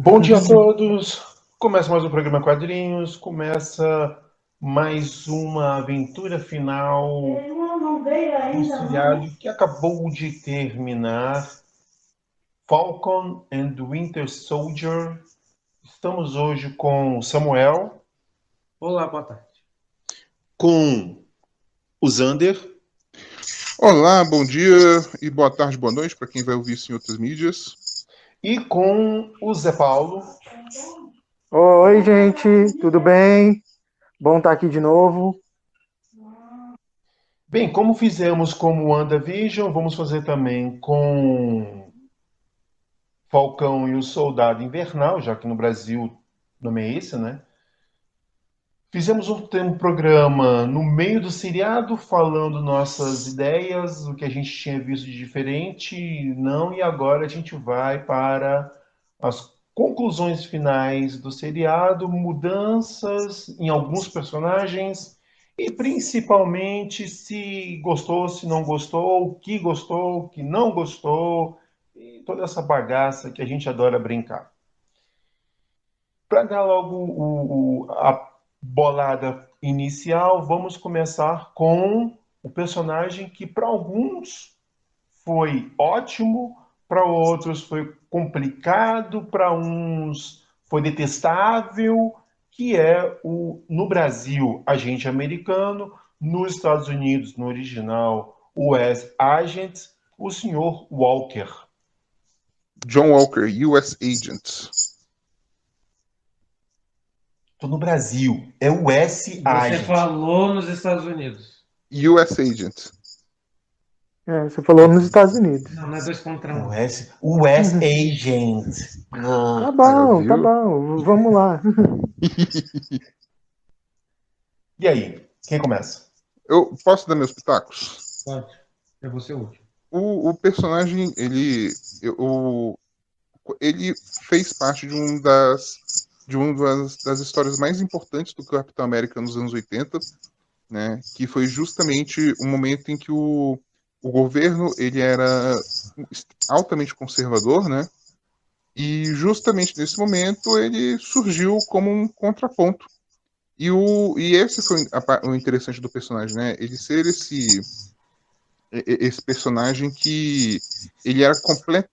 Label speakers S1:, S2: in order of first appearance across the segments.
S1: Bom dia a todos! Começa mais um programa Quadrinhos, começa mais uma aventura final do seriado que acabou de terminar, Falcon and the Winter Soldier. Estamos hoje com Samuel.
S2: Olá, boa tarde.
S1: Com o Zander.
S3: Olá, bom dia e boa tarde, boa noite para quem vai ouvir isso em outras mídias.
S1: E com o Zé Paulo.
S4: Oi, gente, tudo bem? Bom estar aqui de novo.
S1: Bem, como fizemos com o WandaVision, vamos fazer também com Falcão e o Soldado Invernal, já que no Brasil o nome é esse, né? Fizemos um programa no meio do seriado, falando nossas ideias, o que a gente tinha visto de diferente, não, e agora a gente vai para as conclusões finais do seriado, mudanças em alguns personagens e principalmente se gostou, se não gostou, o que não gostou, e toda essa bagaça que a gente adora brincar. Para dar logo a bolada inicial, vamos começar com o personagem que para alguns foi ótimo, para outros foi complicado, para uns foi detestável, que é no Brasil, agente americano, nos Estados Unidos, no original, US Agent, o Sr. Walker.
S3: John Walker, US Agent.
S1: Estou no Brasil, é US Agent.
S2: Você falou nos Estados Unidos.
S3: US Agent.
S4: Você falou nos Estados Unidos.
S2: Não é 2 contra 1.
S1: US Agent.
S4: Tá bom, tá bom. Vamos lá.
S1: E aí, quem começa?
S3: Eu posso dar meus pitacos?
S2: Pode. Eu vou ser o último.
S3: O personagem, ele fez parte de uma das histórias mais importantes do Capitão América nos anos 80, né? Que foi justamente o momento em que o governo ele era altamente conservador, né? E justamente nesse momento ele surgiu como um contraponto. E esse foi o interessante do personagem, né? Ele ser esse personagem que ele era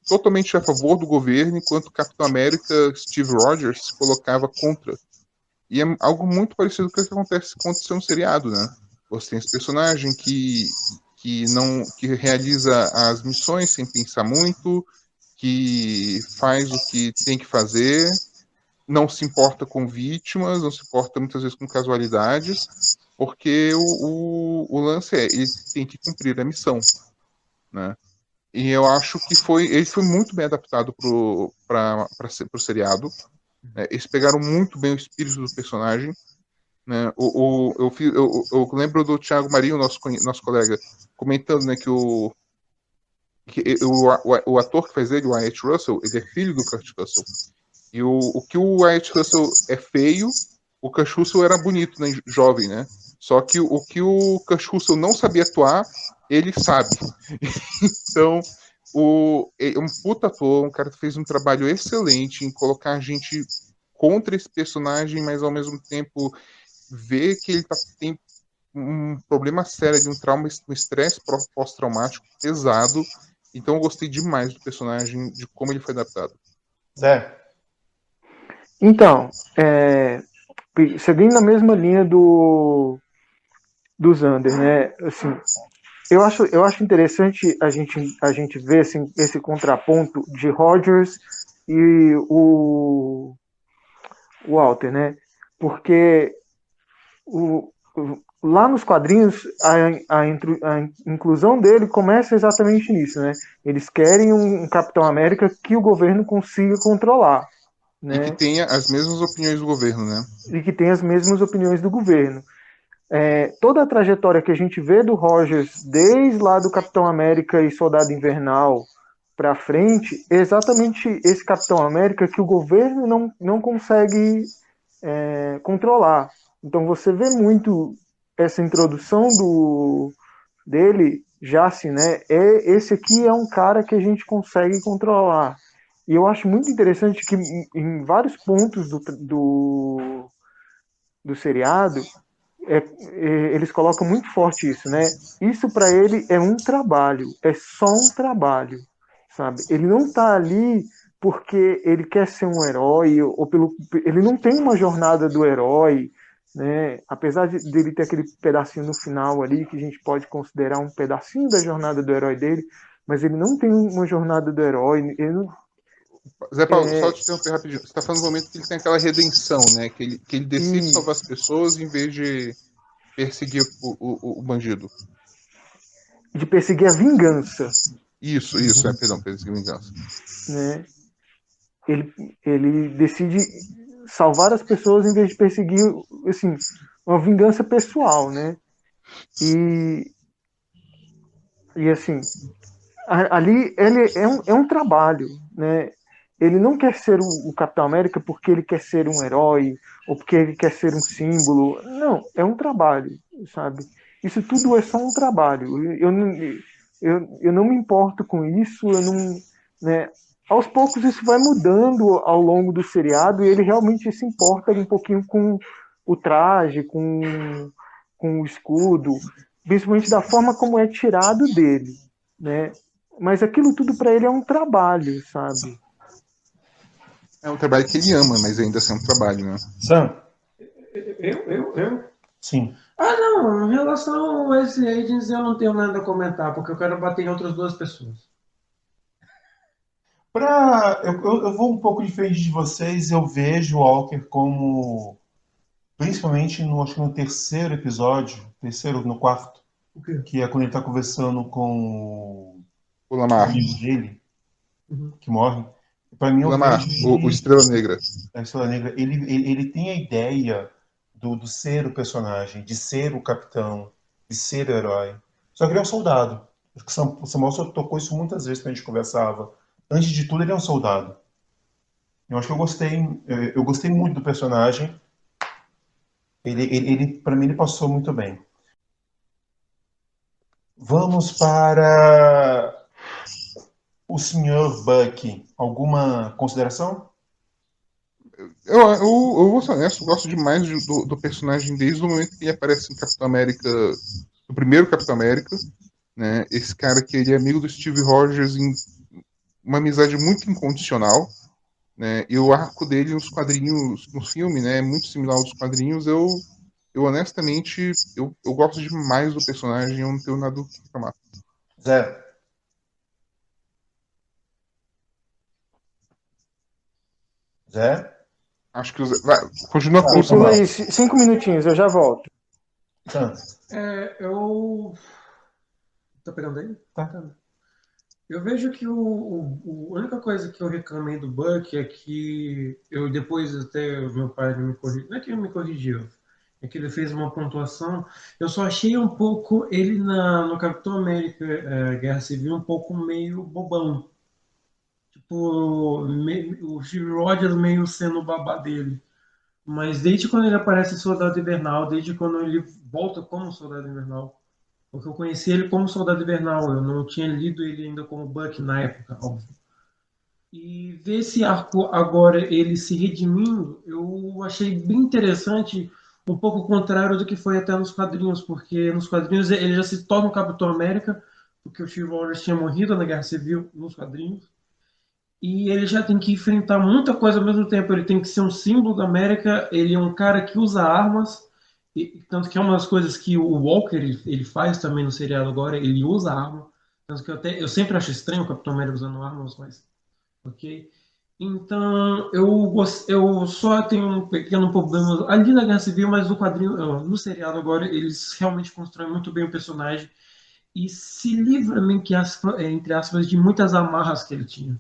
S3: totalmente a favor do governo, enquanto o Capitão América, Steve Rogers, se colocava contra. E é algo muito parecido com o que aconteceu no seriado, né? Você tem esse personagem que realiza as missões sem pensar muito, que faz o que tem que fazer, não se importa com vítimas, não se importa muitas vezes com casualidades, porque o lance ele tem que cumprir a missão, né? E eu acho que ele foi muito bem adaptado para o seriado. Né? Eles pegaram muito bem o espírito do personagem. Né? Eu lembro do Thiago Marinho, nosso colega, comentando, né, que o ator que faz ele, o Wyatt Russell, ele é filho do Kurt Russell. E o que o Wyatt Russell é feio, o Kurt Russell era bonito, né, jovem, né? Só que o que o Kurt Russell não sabia atuar, ele sabe. Então, um puta ator, um cara que fez um trabalho excelente em colocar a gente contra esse personagem, mas ao mesmo tempo ver que ele tem um problema sério de um trauma, um estresse pós-traumático pesado. Então eu gostei demais do personagem, de como ele foi adaptado.
S1: Zé.
S4: Então, seguindo na mesma linha do Zander, né? Assim, eu acho interessante a gente ver assim, esse contraponto de Rogers e o Walter, né? Porque lá nos quadrinhos a inclusão dele começa exatamente nisso, né? Eles querem um Capitão América que o governo consiga controlar, né?
S3: E que tenha as mesmas opiniões do governo, né?
S4: E que tenha as mesmas opiniões do governo. Toda a trajetória que a gente vê do Rogers, desde lá do Capitão América e Soldado Invernal para frente, é exatamente esse Capitão América que o governo não consegue controlar. Então você vê muito essa introdução dele, já assim, né? Esse aqui é um cara que a gente consegue controlar. E eu acho muito interessante que em vários pontos do seriado, eles colocam muito forte isso, né? Isso para ele é um trabalho, é só um trabalho, sabe? Ele não tá ali porque ele quer ser um herói ou ele não tem uma jornada do herói, né? Apesar dele ter aquele pedacinho no final ali que a gente pode considerar um pedacinho da jornada do herói dele, mas ele não tem uma jornada do herói, ele não,
S3: Zé Paulo, só te interromper rapidinho. Você está falando no momento que ele tem aquela redenção, né? Que ele decide
S4: e
S3: salvar as pessoas em vez de perseguir o bandido.
S4: de perseguir a vingança,
S3: Isso, perdão, perseguir vingança.
S4: né? Ele decide salvar as pessoas em vez de perseguir, assim, uma vingança pessoal, né? E, e assim, ali ele é um trabalho, né? Ele não quer ser o Capitão América porque ele quer ser um herói ou porque ele quer ser um símbolo. Não, é um trabalho, sabe? Isso tudo é só um trabalho. Eu não me importo com isso, eu não, né? Aos poucos isso vai mudando ao longo do seriado e ele realmente se importa um pouquinho com o traje, com o escudo, principalmente da forma como é tirado dele, né? Mas aquilo tudo para ele é um trabalho, sabe?
S3: É um trabalho que ele ama, mas ainda assim é um trabalho, né?
S1: Sam?
S2: Eu?
S1: Sim.
S2: Ah, não. Em relação a esse Agents, eu não tenho nada a comentar, porque eu quero bater em outras duas pessoas.
S1: Eu vou um pouco diferente de vocês. Eu vejo o Walker como, principalmente acho que no terceiro episódio, terceiro, no quarto,
S2: O quê?
S1: que é quando ele está conversando com
S3: O
S1: o
S3: Lamar.
S1: amigo dele,
S2: Uhum.
S1: que morre. Para mim,
S3: O
S1: eu
S3: Lamar,
S1: vejo
S3: o Estrela Negra.
S1: a Estrela Negra, ele tem a ideia do ser o personagem, de ser o capitão, de ser o herói. Só que ele é um soldado. Acho que o Samuel só tocou isso muitas vezes quando a gente conversava. Antes de tudo, ele é um soldado. Eu acho que eu gostei muito do personagem. Para mim, ele passou muito bem. Vamos para o Sr. Buck. Alguma consideração?
S3: Eu vou ser honesto, eu gosto demais do personagem desde o momento que ele aparece em Capitão América, no primeiro Capitão América, né? Esse cara que ele é amigo do Steve Rogers em uma amizade muito incondicional, né? E o arco dele nos quadrinhos, no filme, né? É muito similar aos quadrinhos. Eu honestamente, eu gosto demais do personagem, eu não tenho nada do que reclamar.
S1: Zé? Zé?
S3: Acho que continua com o
S1: Vamos lá.
S4: Pula
S3: Samuel.
S4: aí 5 minutinhos, eu já volto.
S1: Sam?
S2: Eu. Tá pegando aí?
S1: Tá.
S2: Eu vejo que a única coisa que eu reclamei do Buck é que eu depois até o meu pai me corrigiu. Não é que ele me corrigiu, é que ele fez uma pontuação. Eu só achei um pouco ele no Capitão América Guerra Civil um pouco meio bobão. Tipo, o Steve Rogers meio sendo o babá dele. Mas desde quando ele aparece em Soldado Invernal, desde quando ele volta como Soldado Invernal, porque eu conheci ele como Soldado Invernal, eu não tinha lido ele ainda como Buck na época, óbvio. E ver esse arco agora, ele se redimindo, eu achei bem interessante, um pouco o contrário do que foi até nos quadrinhos, porque nos quadrinhos ele já se torna o Capitão América, porque o Steve Rogers tinha morrido na Guerra Civil nos quadrinhos, e ele já tem que enfrentar muita coisa ao mesmo tempo. Ele tem que ser um símbolo da América, ele é um cara que usa armas, tanto que é uma das coisas que o Walker ele faz também no seriado agora, ele usa arma. Tanto que eu sempre acho estranho o Capitão América usando armas, mas ok. Então eu só tenho um pequeno problema ali na Guerra Civil, mas no quadrinho, no seriado agora, eles realmente constroem muito bem o personagem e se livra, entre aspas, de muitas amarras que ele tinha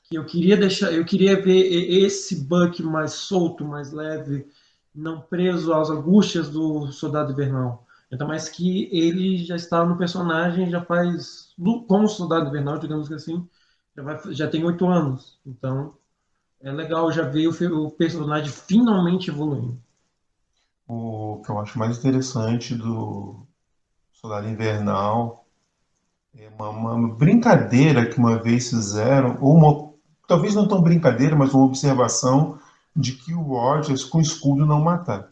S2: que eu queria ver esse Buck mais solto, mais leve, não preso às angústias do Soldado Invernal. Ainda mais que ele já está no personagem, já faz, como Soldado Invernal, digamos que assim, já tem 8 anos. Então, é legal já ver o personagem finalmente evoluindo.
S1: O que eu acho mais interessante do Soldado Invernal é uma brincadeira que uma vez fizeram, ou uma talvez não tão brincadeira, mas uma observação de que o Rogers com escudo não mata.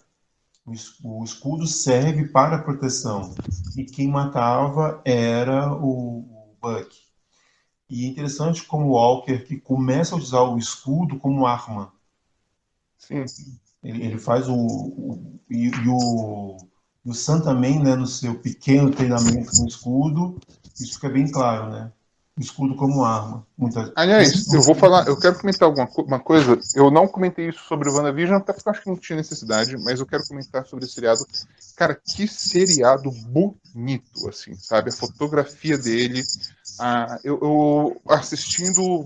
S1: O escudo serve para proteção. E quem matava era o Buck. E é interessante como o Walker que começa a usar o escudo como arma.
S3: Sim.
S1: Ele faz e o Sam também, né, no seu pequeno treinamento com o escudo, isso fica bem claro, né? O escudo como arma.
S3: Aliás, eu quero comentar uma coisa. Eu não comentei isso sobre o WandaVision, até porque eu acho que não tinha necessidade, mas eu quero comentar sobre esse seriado. Cara, que seriado bonito, assim, sabe? A fotografia dele. Eu assistindo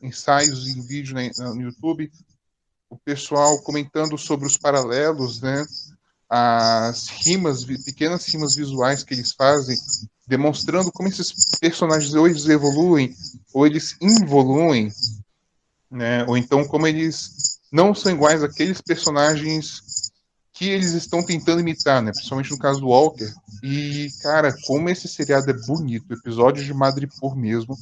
S3: ensaios em vídeo no YouTube, o pessoal comentando sobre os paralelos, né? As rimas, pequenas rimas visuais que eles fazem, demonstrando como esses personagens ou eles evoluem ou eles involuem, né? Ou então como eles não são iguais àqueles personagens que eles estão tentando imitar, né? Principalmente no caso do Walker. E, cara, como esse seriado é bonito, episódios de Madripoor mesmo.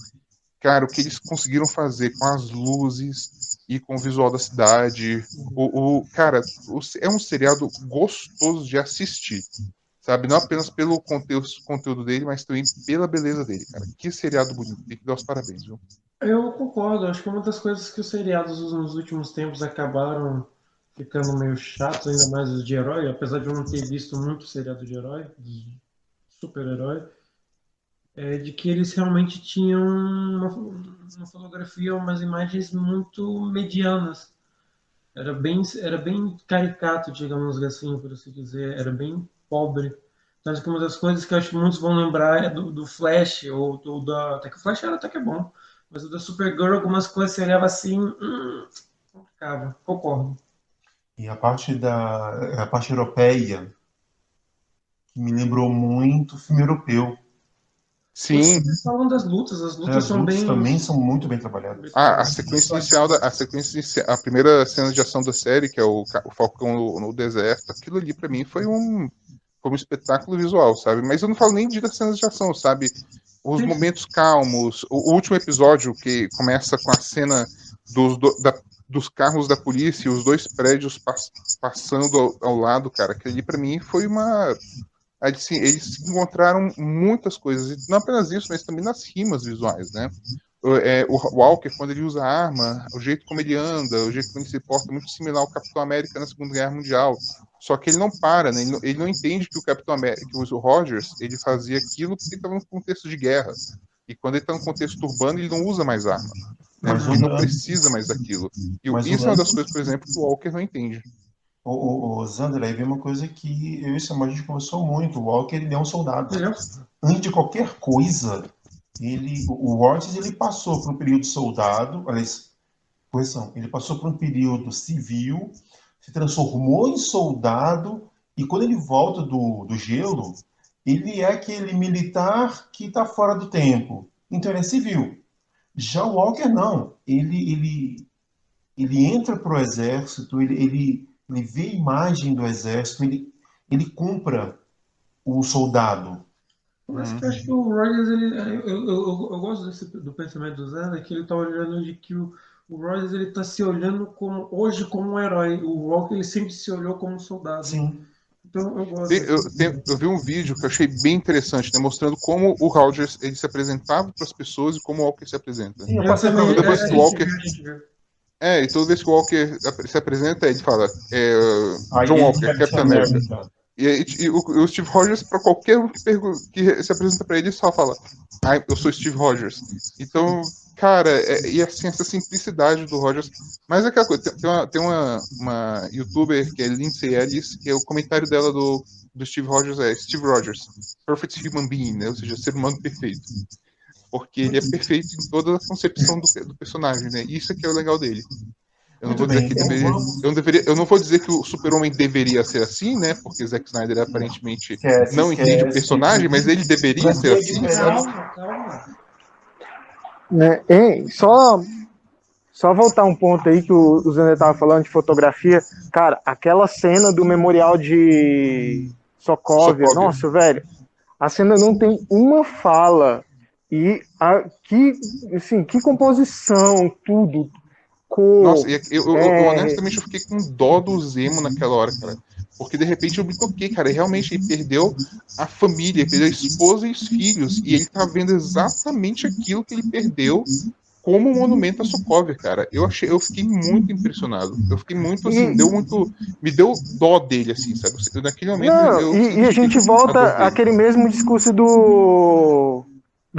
S3: Cara, o que eles conseguiram fazer com as luzes e com o visual da cidade. Cara, é um seriado gostoso de assistir. Sabe? Não apenas pelo conteúdo dele, mas também pela beleza dele, cara. Que seriado bonito. Tem que dar os parabéns, viu?
S2: Eu concordo, acho que uma das coisas que os seriados nos últimos tempos acabaram ficando meio chatos, ainda mais os de herói, apesar de eu não ter visto muito seriado de herói, de super-herói, é de que eles realmente tinham uma fotografia, umas imagens muito medianas. Era bem caricato, digamos assim, por assim dizer, era bem pobre. Então, acho que uma das coisas que eu acho que muitos vão lembrar é do Flash, ou da. Até que o Flash era até que é bom, mas o da Supergirl, algumas coisas você olhava assim, complicava, concordo.
S1: E a parte europeia, que me lembrou muito o filme europeu.
S3: Sim.
S2: Falando das lutas, as lutas
S1: As
S2: são
S1: lutas
S2: bem.
S1: também são muito bem trabalhadas.
S3: A sequência inicial, a primeira cena de ação da série, que é o Falcão no deserto, aquilo ali pra mim foi um espetáculo visual, sabe? Mas eu não falo nem das cenas de ação, sabe? Os momentos calmos, o último episódio que começa com a cena dos carros da polícia e os dois prédios passando ao lado, cara, aquilo ali pra mim foi uma... Assim, eles encontraram muitas coisas, e não apenas isso, mas também nas rimas visuais, né? O Walker, quando ele usa a arma, o jeito como ele anda, o jeito como ele se porta, é muito similar ao Capitão América na Segunda Guerra Mundial. Só que ele não para, né? Ele não entende que o Capitão América, que o Rogers, ele fazia aquilo porque estava num contexto de guerra. E quando ele está num contexto urbano, ele não usa mais arma. Né? Porque ele não precisa mais daquilo. E isso é uma das coisas, por exemplo, que o Walker não entende.
S1: O Zander, aí vem uma coisa que eu e o Samuel a gente conversou muito. O Walker, ele é um soldado. Antes de qualquer coisa, o Rogers, ele passou por um período de soldado, aliás, correção, ele passou por um período civil, se transformou em soldado, e quando ele volta do gelo, ele é aquele militar que está fora do tempo. Então ele é civil. Já o Walker, não. Ele entra para o exército, ele vê a imagem do exército, ele compra o soldado.
S2: Mas eu acho que o Rogers, eu gosto do pensamento do Zé, que ele está olhando de que o Rogers ele está se olhando hoje como um herói. O Walker ele sempre se olhou como um soldado.
S1: Sim.
S2: Então eu gosto.
S3: Eu vi um vídeo que eu achei bem interessante, né, mostrando como o Rogers ele se apresentava para as pessoas e como o Walker se apresenta.
S1: Sim, eu passei para
S3: depois que o Walker e toda vez que o Walker se apresenta, ele fala John Walker, Capitão América. E o Steve Rogers, para qualquer um que se apresenta para ele, só fala eu sou Steve Rogers. Então, cara, e assim, essa simplicidade do Rogers. Mas é aquela coisa, tem uma youtuber que é Lindsay Ellis, que é o comentário dela do Steve Rogers Steve Rogers, Perfect Human Being, né? Ou seja, ser humano perfeito. Porque ele é perfeito em toda a concepção do personagem, né? E isso é que é o legal dele. Eu não vou dizer que eu não vou dizer que o Super-Homem deveria ser assim, né? Porque Zack Snyder aparentemente não entende o personagem, mas ele deveria ser assim.
S2: Calma.
S4: Né? Só voltar um ponto aí que o Zé estava falando de fotografia. Cara, aquela cena do memorial de Sokovia. Nossa, velho, a cena não tem uma fala que composição, tudo, cor.
S3: Nossa, eu honestamente eu fiquei com dó do Zemo naquela hora, cara. Porque de repente eu me toquei, cara. E realmente ele perdeu a família, ele perdeu a esposa e os filhos. E ele tá vendo exatamente aquilo que ele perdeu como um monumento a Sokovia, cara. Eu fiquei muito impressionado. Eu fiquei muito assim, me deu dó dele, assim, sabe? Naquele momento
S4: e a gente volta àquele mesmo discurso do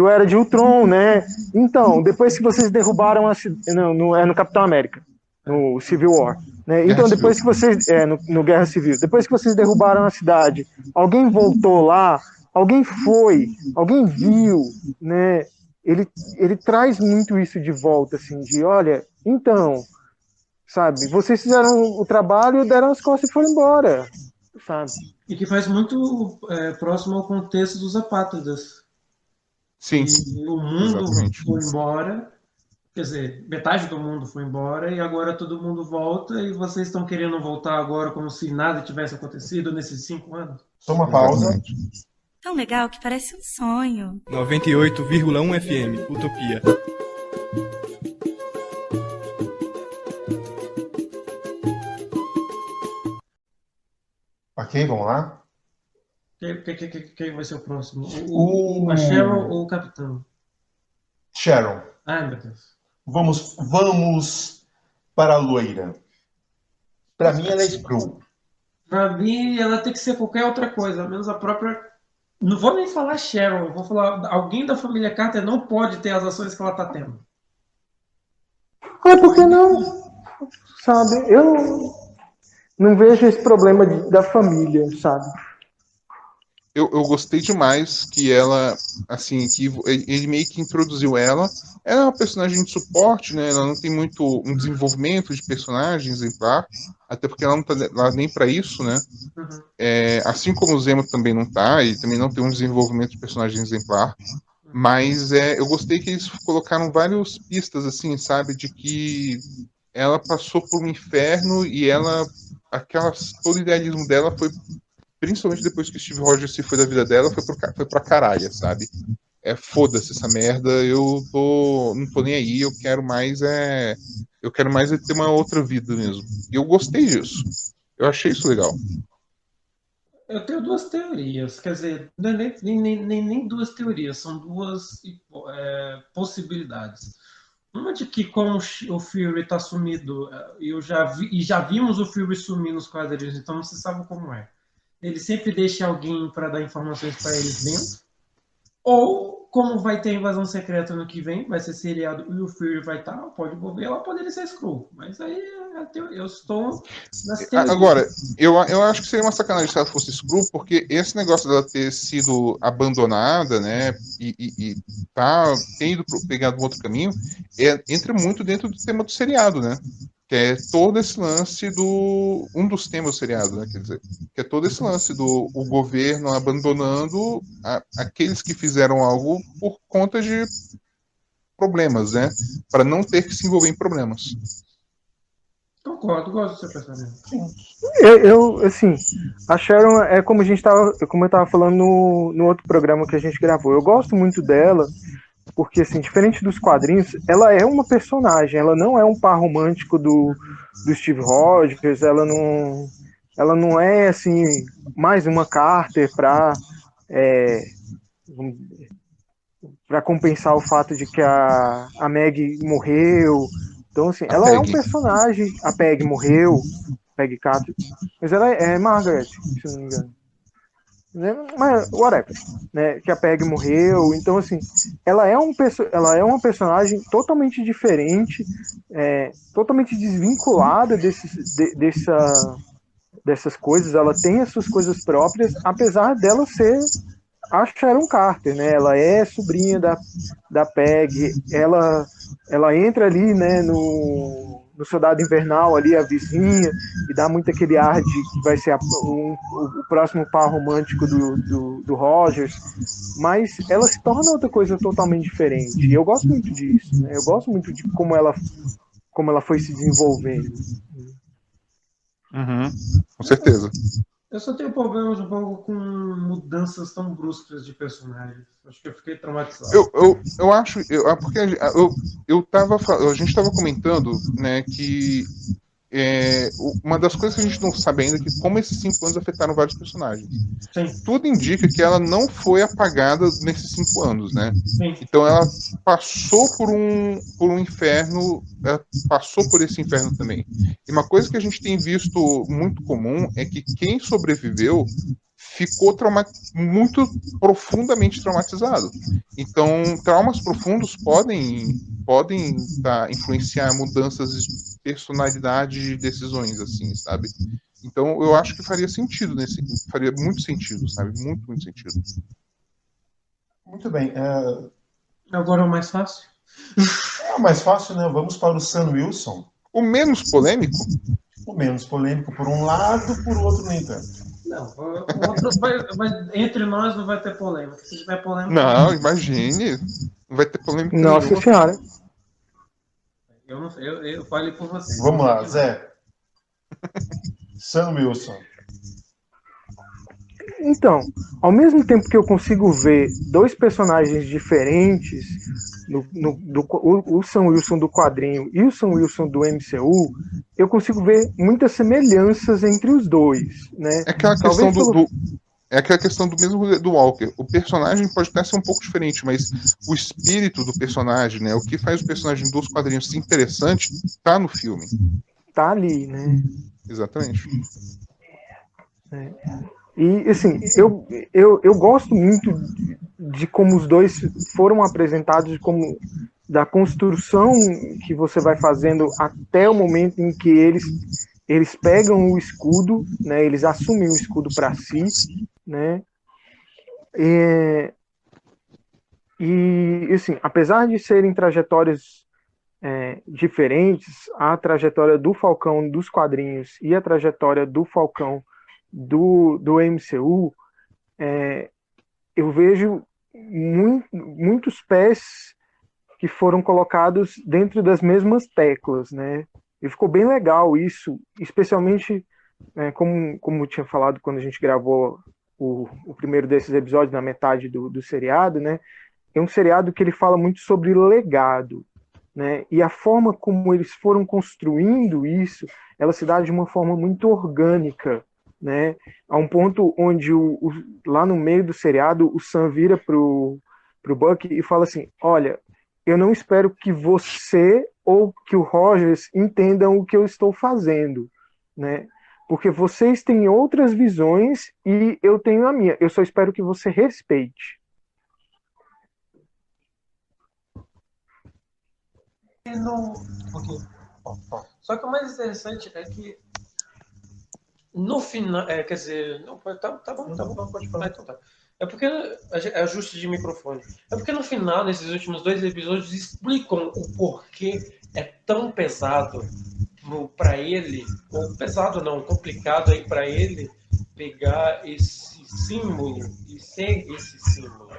S4: Era de Ultron, né? Então, depois que vocês derrubaram no Capitão América, no Civil War, né? Então, depois que vocês no Guerra Civil, depois que vocês derrubaram a cidade, alguém voltou lá, alguém foi, alguém viu, né? Ele traz muito isso de volta, assim, de olha, então, sabe, vocês fizeram o trabalho, deram as costas e foram embora, sabe?
S2: E que faz muito próximo ao contexto dos apátridas.
S3: Sim.
S2: E o mundo foi embora, quer dizer, metade do mundo foi embora e agora todo mundo volta e vocês estão querendo voltar agora como se nada tivesse acontecido nesses 5 anos?
S1: Só uma pausa.
S5: Tão legal que parece um sonho.
S6: 98,1 FM, Utopia.
S1: Ok, vamos lá?
S2: Quem vai ser o próximo? A Cheryl ou o Capitão?
S1: Sharon.
S2: Ai, meu Deus.
S1: Vamos para a loira. Para mim, ela é Skrull.
S2: Para mim, ela tem que ser qualquer outra coisa, menos a própria. Não vou nem falar Cheryl, vou falar alguém da família Carter não pode ter as ações que ela está tendo.
S4: Por que não? Sabe, eu não vejo esse problema da família, sabe?
S3: Eu gostei demais que ela, assim, que ele meio que introduziu ela. Ela é uma personagem de suporte, né? Ela não tem muito um desenvolvimento de personagem exemplar, até porque ela não tá lá nem para isso, né?
S2: Uhum.
S3: Assim como o Zemo também não tá, ele também não tem um desenvolvimento de personagem exemplar. Mas eu gostei que eles colocaram várias pistas, assim, sabe? De que ela passou por um inferno e todo o idealismo dela foi, principalmente depois que o Steve Rogers se foi da vida dela, foi pra caralho, sabe? Foda-se essa merda, não tô nem aí, eu quero mais ter uma outra vida mesmo. E eu gostei disso. Eu achei isso legal.
S2: Eu tenho 2 teorias, quer dizer, não é nem 2 teorias, são 2 possibilidades. Uma de que como o Fury está sumido, já vimos o Fury sumir nos quadrinhos, então não se sabe como é. Ele sempre deixa alguém para dar informações para eles dentro. Ou, como vai ter invasão secreta no que vem, vai ser seriado e o Fury vai estar, pode envolver, ela poderia ser Skrull. Mas aí eu estou nas teorias.
S3: Agora, eu acho que seria uma sacanagem se ela fosse Skrull, porque esse negócio dela ter sido abandonada, né, e ter ido pegado um outro caminho, entra muito dentro do tema do seriado, né? Que é todo esse lance um dos temas do seriado, né? Quer dizer, que é todo esse lance do o governo abandonando aqueles que fizeram algo por conta de problemas, né? Para não ter que se envolver em problemas.
S2: Concordo, gosto do seu pensamento.
S4: Assim, a Sharon é como eu estava falando no outro programa que a gente gravou. Eu gosto muito dela, porque, assim, diferente dos quadrinhos, ela é uma personagem, ela não é um par romântico do Steve Rogers, ela não é, assim, mais uma Carter para compensar o fato de que a Meg morreu. Então, assim, ela é um personagem, a Peg morreu, Peg Carter, mas ela é Margaret, se não me engano. Mas, whatever, né? Que a Peg morreu. Então, assim, ela é uma personagem totalmente diferente, totalmente desvinculada dessas coisas. Ela tem as suas coisas próprias, apesar dela ser a Sharon Carter, né? Ela é sobrinha da Peg. Ela entra ali, né, no Soldado Invernal, ali, a vizinha, e dá muito aquele ar de que vai ser o próximo par romântico do Rogers, mas ela se torna outra coisa totalmente diferente, e eu gosto muito disso, né? Eu gosto muito de como ela foi se desenvolvendo.
S3: Uhum, com certeza.
S2: Eu só tenho problemas um pouco com mudanças tão bruscas de personagens. Acho que eu fiquei traumatizado.
S3: Eu acho, porque a gente estava comentando, né, que uma das coisas que a gente não sabe ainda é que como esses 5 anos afetaram vários personagens.
S2: Sim,
S3: Tudo indica que ela não foi apagada nesses 5 anos, né?
S2: sim.
S3: Então ela passou por um inferno, ela passou por esse inferno também. E uma coisa que a gente tem visto muito comum é que quem sobreviveu ficou muito profundamente traumatizado. Então, traumas profundos podem influenciar mudanças de personalidade e decisões, assim, sabe? Então, eu acho que faria sentido faria muito sentido, sabe? Muito, muito sentido.
S1: Muito bem.
S2: Agora é o mais fácil?
S1: É o mais fácil, né? Vamos para o Sam Wilson.
S3: O menos polêmico?
S1: O menos polêmico por um lado, por outro, no entanto.
S2: Não, o outro entre nós não vai ter polêmica. Se tiver polêmica.
S3: Não, imagine. Não vai ter polêmica
S4: Nossa
S3: nenhuma.
S4: Senhora.
S2: Eu falei por você.
S1: Vamos lá, Zé. Sam Wilson.
S4: Então, ao mesmo tempo que eu consigo ver dois personagens diferentes, o Sam Wilson do quadrinho e o Sam Wilson do MCU, eu consigo ver muitas semelhanças entre os dois, né?
S3: É aquela questão é aquela questão do mesmo do Walker. O personagem pode até ser um pouco diferente, mas o espírito do personagem, né? O que faz o personagem dos quadrinhos ser interessante, tá no filme.
S4: Tá ali, né?
S3: Exatamente.
S4: E, assim, eu gosto muito de como os dois foram apresentados, como da construção que você vai fazendo até o momento em que eles pegam o escudo, né? Eles assumem o escudo para si, né? E assim, apesar de serem trajetórias diferentes, a trajetória do Falcão dos quadrinhos e a trajetória do Falcão do MCU, eu vejo muitos pés que foram colocados dentro das mesmas teclas, né? E ficou bem legal isso, especialmente como eu tinha falado quando a gente gravou o primeiro desses episódios na metade do seriado, né? É um seriado que ele fala muito sobre legado, né? E a forma como eles foram construindo isso, ela se dá de uma forma muito orgânica, né? A um ponto onde lá no meio do seriado o Sam vira pro Bucky e fala assim: olha, eu não espero que você ou que o Rogers entendam o que eu estou fazendo, né? Porque vocês têm outras visões e eu tenho a minha. Eu só espero que você respeite.
S2: Só que o mais interessante é que no final, quer dizer, não, tá bom, pode falar, então tá. É porque é ajuste de microfone. É porque no final, nesses últimos 2 episódios, explicam o porquê é tão pesado para ele, ou pesado não, complicado aí para ele pegar esse símbolo e ser esse símbolo.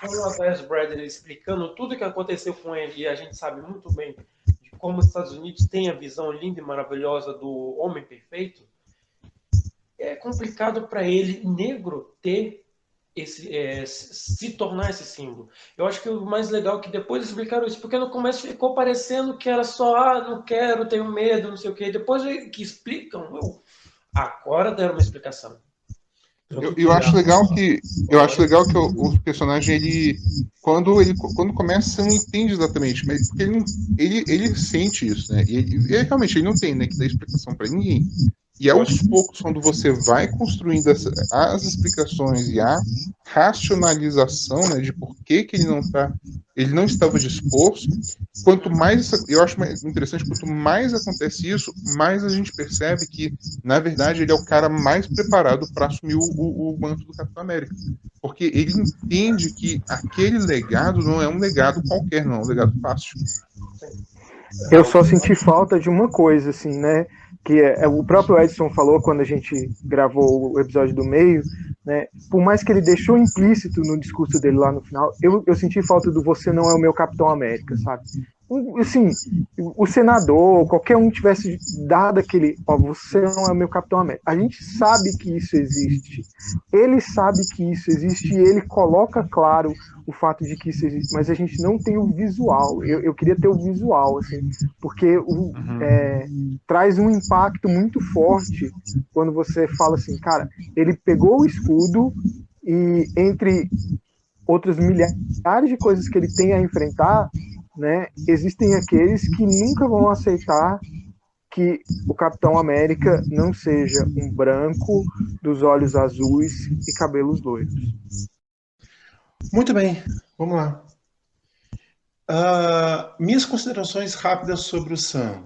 S2: Com o Avias Bradley explicando tudo o que aconteceu com ele, e a gente sabe muito bem de como os Estados Unidos têm a visão linda e maravilhosa do homem perfeito, é complicado para ele, negro, ter se tornar esse símbolo. Eu acho que o mais legal é que depois explicaram isso, porque no começo ficou parecendo que era só, não quero, tenho medo, não sei o quê. Depois que explicam, agora deram uma explicação.
S3: Eu acho legal que o personagem quando começa você não entende exatamente, mas porque ele sente isso, né? E ele realmente ele não tem, né, que dar explicação para ninguém. E aos poucos, quando você vai construindo as explicações e a racionalização, né, de por que ele não estava disposto, quanto mais, eu acho interessante, quanto mais acontece isso, mais a gente percebe que, na verdade, ele é o cara mais preparado para assumir o manto do Capitão América. Porque ele entende que aquele legado não é um legado qualquer, não é um legado fácil.
S4: Eu só senti falta de uma coisa, assim, né? Que o próprio Edson falou quando a gente gravou o episódio do meio, né? Por mais que ele deixou implícito no discurso dele lá no final, eu senti falta do "você não é o meu Capitão América", sabe? assim, o senador, qualquer um tivesse dado aquele, ó, você não é meu Capitão América. A gente sabe que isso existe. Ele sabe que isso existe e ele coloca claro o fato de que isso existe, mas a gente não tem o visual. Eu queria ter o visual, assim, porque traz um impacto muito forte quando você fala assim, cara, ele pegou o escudo e entre outras milhares de coisas que ele tem a enfrentar, né, existem aqueles que nunca vão aceitar que o Capitão América não seja um branco dos olhos azuis e cabelos loiros.
S1: Muito bem, vamos lá. Minhas considerações rápidas sobre o Sam.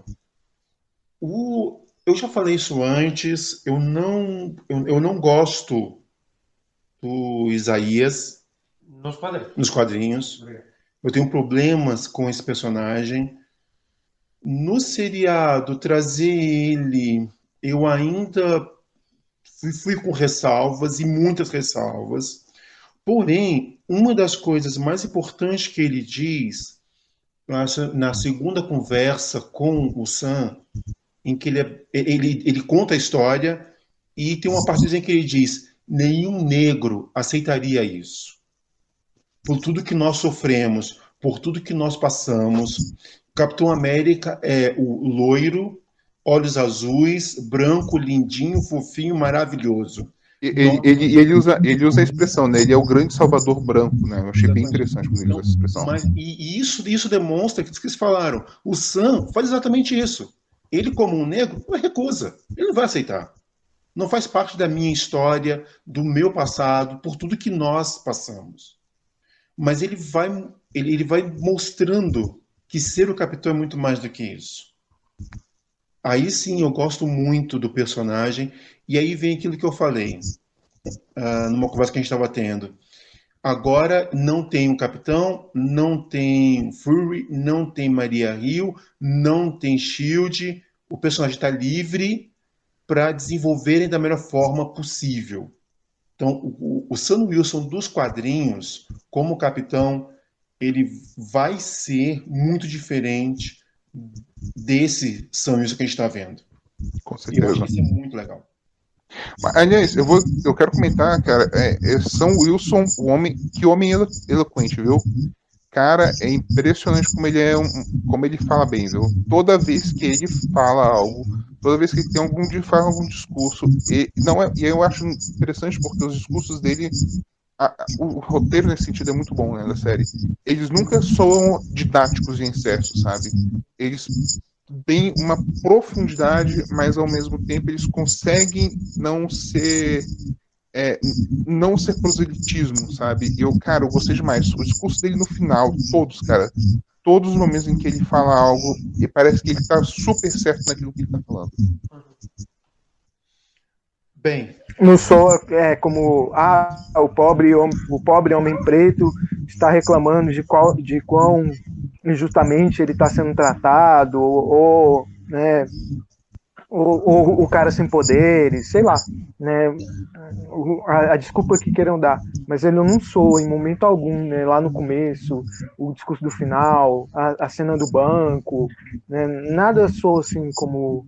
S1: Eu já falei isso antes, eu não gosto do Isaías nos quadrinhos. Eu tenho problemas com esse personagem. No seriado, trazer ele, eu ainda fui com ressalvas, e muitas ressalvas. Porém, uma das coisas mais importantes que ele diz na segunda conversa com o Sam, em que ele conta a história, e tem uma parte em que ele diz: nenhum negro aceitaria isso. Por tudo que nós sofremos, por tudo que nós passamos. Capitão América é o loiro, olhos azuis, branco, lindinho, fofinho, maravilhoso.
S3: Ele usa a expressão, né? Ele é o grande salvador branco, né? Eu achei bem interessante quando ele usa essa expressão.
S1: Isso demonstra que eles falaram. O Sam faz exatamente isso. Ele, como um negro, recusa. Ele não vai aceitar. Não faz parte da minha história, do meu passado, por tudo que nós passamos. Mas ele vai mostrando que ser o capitão é muito mais do que isso. Aí sim eu gosto muito do personagem, e aí vem aquilo que eu falei numa conversa que a gente estava tendo. Agora não tem um capitão, não tem Fury, não tem Maria Hill, não tem Shield. O personagem está livre para desenvolverem da melhor forma possível. Então, o Sam Wilson dos quadrinhos, como capitão, ele vai ser muito diferente desse Sam Wilson que a gente está vendo.
S3: Com certeza.
S1: Eu acho que isso é muito legal.
S3: Aliás, eu quero comentar, cara, Sam Wilson, que homem eloquente, viu? Cara, é impressionante como ele fala bem, viu? Toda vez que ele fala algo, toda vez que ele fala algum discurso, e eu acho interessante porque os discursos dele, o roteiro nesse sentido é muito bom, né, da série. Eles nunca soam didáticos em excesso, sabe? Eles têm uma profundidade, mas ao mesmo tempo eles conseguem não ser proselitismo, sabe? Eu gostei demais. O discurso dele no final, todos os momentos em que ele fala algo, e parece que ele tá super certo naquilo que ele tá falando.
S1: Bem,
S4: não só como o pobre homem preto está reclamando de quão injustamente ele está sendo tratado, ou o cara sem poderes, sei lá, né, a desculpa que queiram dar, mas ele não soa em momento algum, né, lá no começo, o discurso do final, a cena do banco, né, nada soa assim como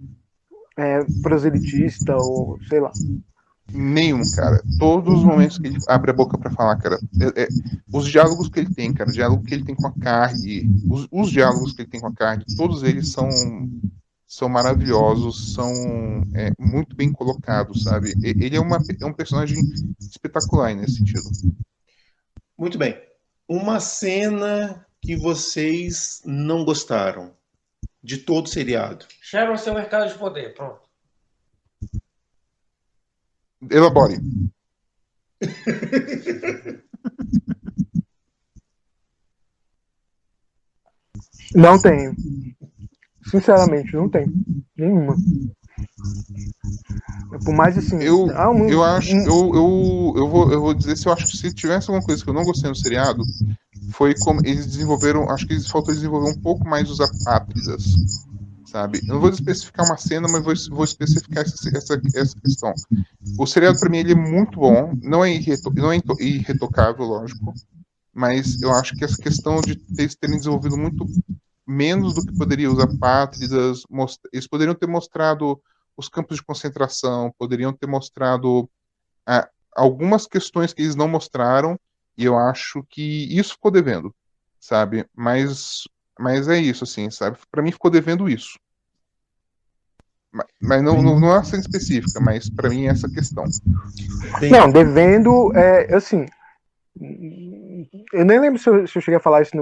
S4: proselitista ou sei lá.
S3: Nenhum, cara. Todos os momentos que ele abre a boca pra falar, cara, os diálogos que ele tem, cara, o diálogo que ele tem com a Carly, os diálogos que ele tem com a Carly, todos eles são maravilhosos, são muito bem colocados, sabe? Ele é um personagem espetacular nesse sentido.
S1: Muito bem. Uma cena que vocês não gostaram de todo o seriado.
S2: Sharon, seu mercado de poder, pronto.
S3: Elabore.
S4: Não tenho. Sinceramente, não tem. Nenhuma. Por mais assim.
S3: Eu vou dizer se eu acho que se tivesse alguma coisa que eu não gostei no seriado, foi como eles desenvolveram. Acho que eles faltou desenvolver um pouco mais os apátridas, sabe? Eu não vou especificar uma cena, mas vou especificar essa questão. O seriado, pra mim, ele é muito bom. Não é irretocável, lógico. Mas eu acho que essa questão de eles terem desenvolvido menos do que poderia os apátridas. Eles poderiam ter mostrado os campos de concentração, poderiam ter mostrado algumas questões que eles não mostraram, e eu acho que isso ficou devendo, sabe? Mas é isso, assim, sabe? Para mim ficou devendo isso. Mas não é sendo específica, mas para mim é essa questão.
S4: Não, devendo, assim, eu nem lembro se eu cheguei a falar isso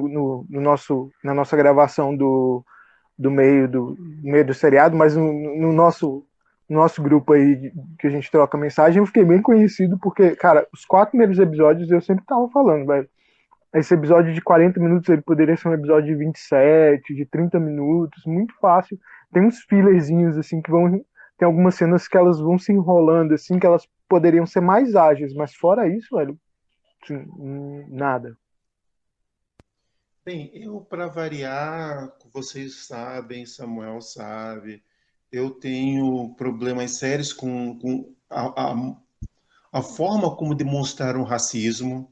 S4: na nossa gravação do meio do seriado, mas no nosso grupo aí que a gente troca mensagem, eu fiquei bem conhecido porque, cara, os 4 primeiros episódios eu sempre tava falando, velho. Esse episódio de 40 minutos, ele poderia ser um episódio de 27, de 30 minutos, muito fácil. Tem uns fillerzinhos, assim, que vão... Tem algumas cenas que elas vão se enrolando, assim, que elas poderiam ser mais ágeis, mas fora isso, velho, assim, nada.
S1: Bem, eu, para variar, vocês sabem, Samuel sabe, eu tenho problemas sérios com a forma como demonstraram o racismo.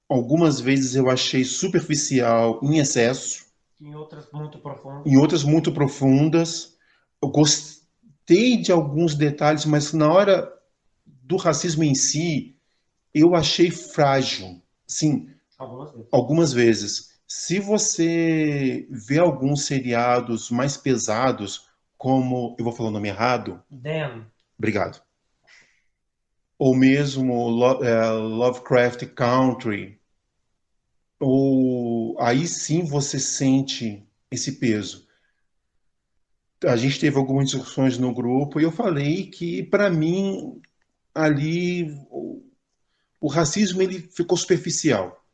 S1: Algumas vezes eu achei superficial, em excesso.
S2: Em outras muito profundas.
S1: Em outras muito profundas. Eu gostei de alguns detalhes, mas na hora do racismo em si, eu achei frágil. Sim, algumas vezes. Se você vê alguns seriados mais pesados, como... Eu vou falar o nome errado?
S2: Dan.
S1: Obrigado. Ou mesmo Lovecraft Country, ou aí sim você sente esse peso. A gente teve algumas discussões no grupo e eu falei que, para mim, ali o racismo ele ficou superficial.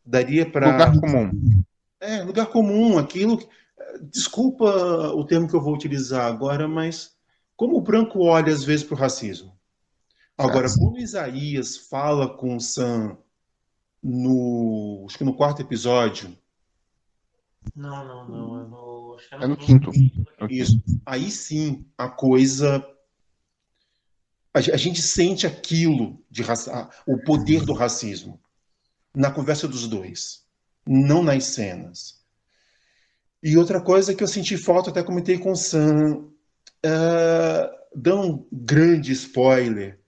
S1: Daria para...
S3: Lugar comum.
S1: Lugar comum, aquilo... Desculpa o termo que eu vou utilizar agora, mas como o branco olha às vezes para o racismo. Agora, quando Isaías fala com Sam acho que no 4º episódio.
S2: Não.
S3: É no 5º.
S1: Isso. Aí sim, a coisa... A gente sente aquilo, o poder do racismo, na conversa dos dois, não nas cenas. E outra coisa que eu senti falta, até comentei com o Sam, dando um grande spoiler.